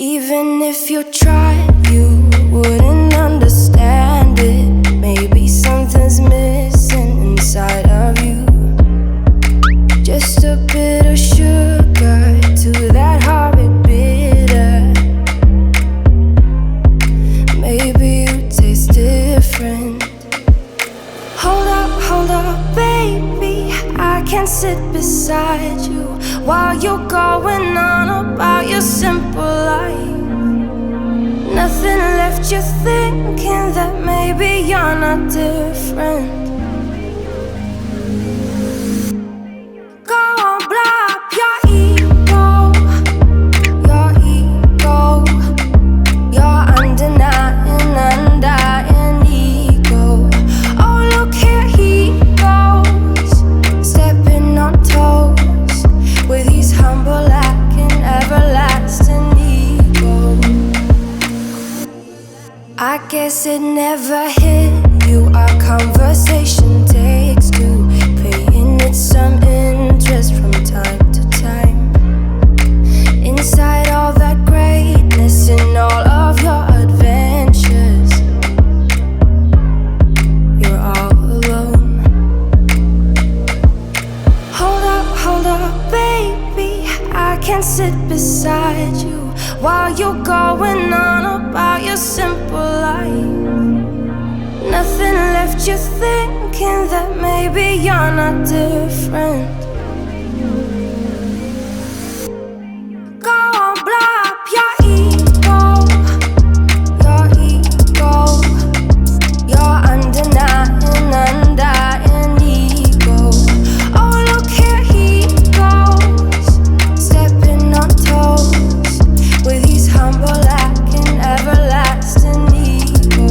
Even if you tried, you wouldn't understand it. Maybe something's missing inside of you. Just a bit of sugar to that horrid bitter. Maybe you taste different. Hold up, baby. I can't sit beside you while you're going on about your simple life. Nothing left you thinking that maybe you're not different. Go on, blow up your ego, your undying ego. Oh, look here he goes, stepping on toes with his humble lacking everlasting ego. I guess it never hit you. Our conversation takes two, paying it some interest from time to time. Inside all that greatness and all of your adventures, you're all alone. Hold up, baby. I can't sit beside you while you're going on about your simple life. Nothing left you thinking that maybe you're not different. Go on, blow up your ego, your undying ego. Oh, look here he goes, stepping on toes with his humble lacking everlasting ego.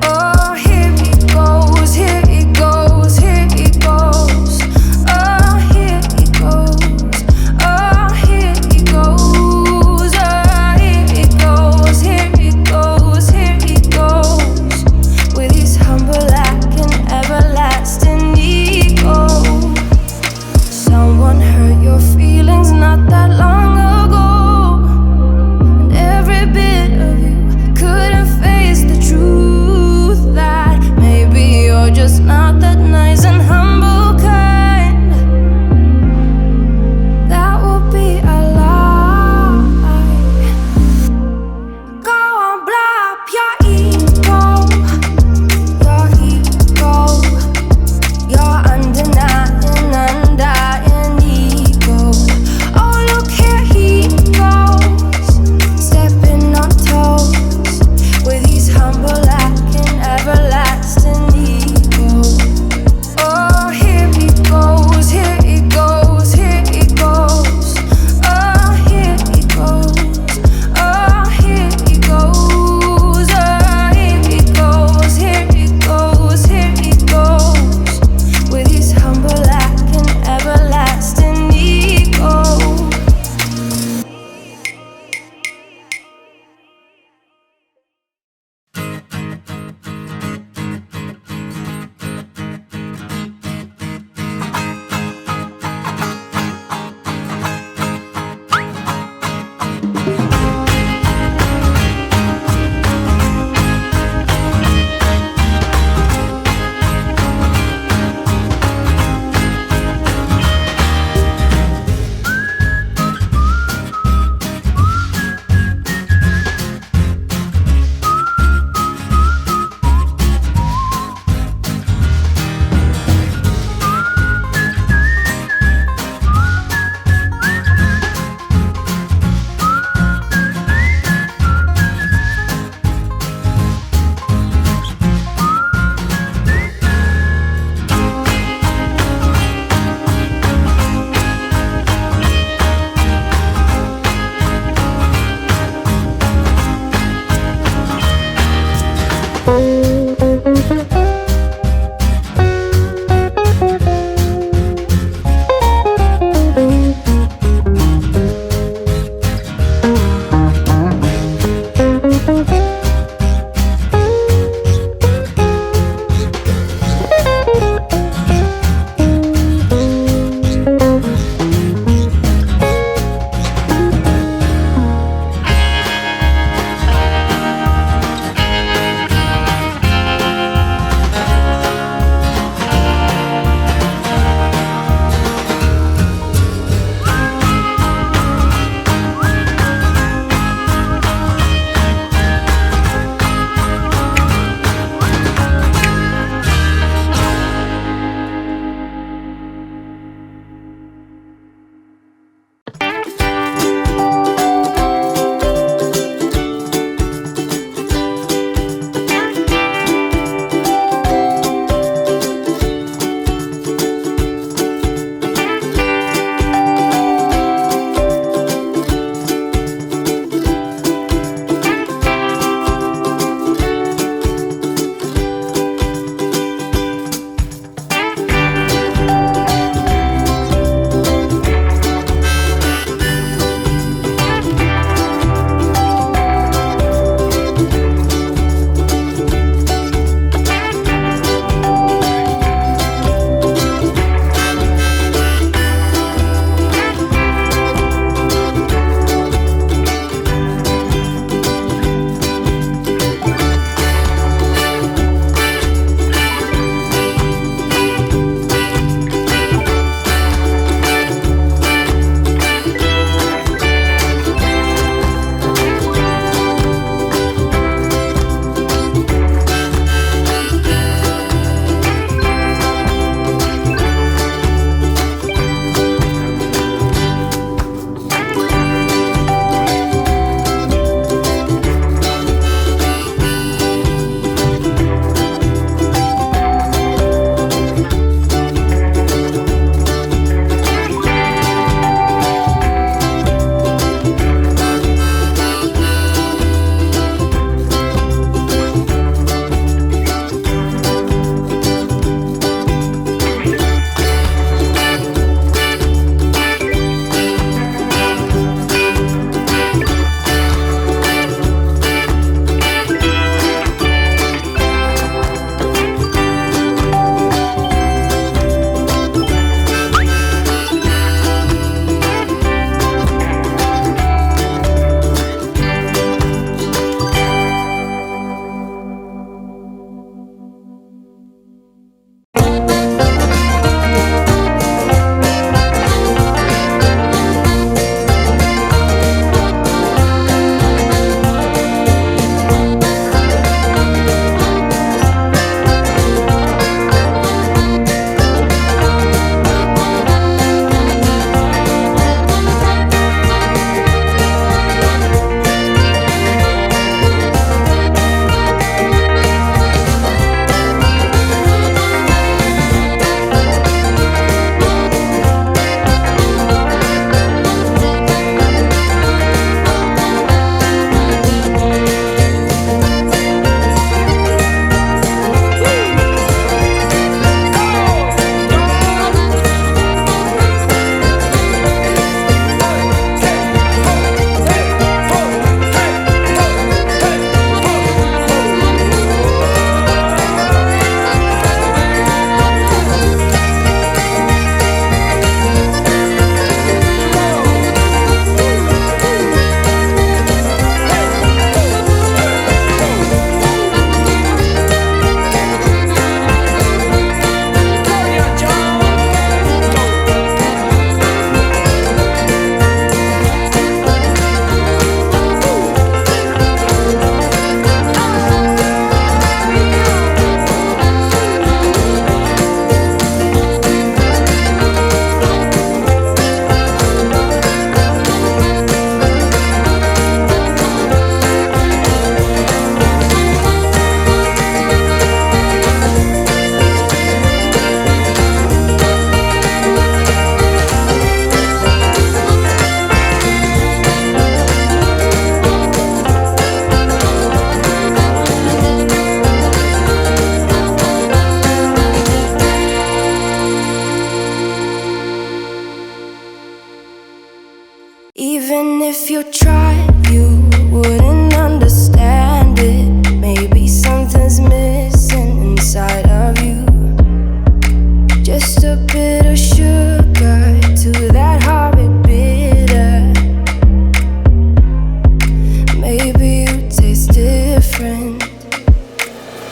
Oh, here he goes, here he goes, here he goes. Oh, try, you wouldn't understand it. Maybe something's missing inside of you. Just a bit of sugar to that horrid bitter. Maybe you taste different.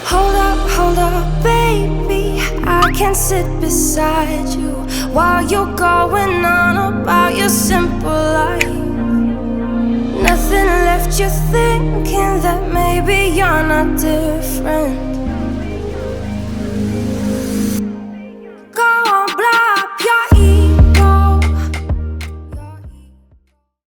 Hold up, baby, I can sit beside you while you're going on about your simple life. Nothing left you thinking that maybe you're not different.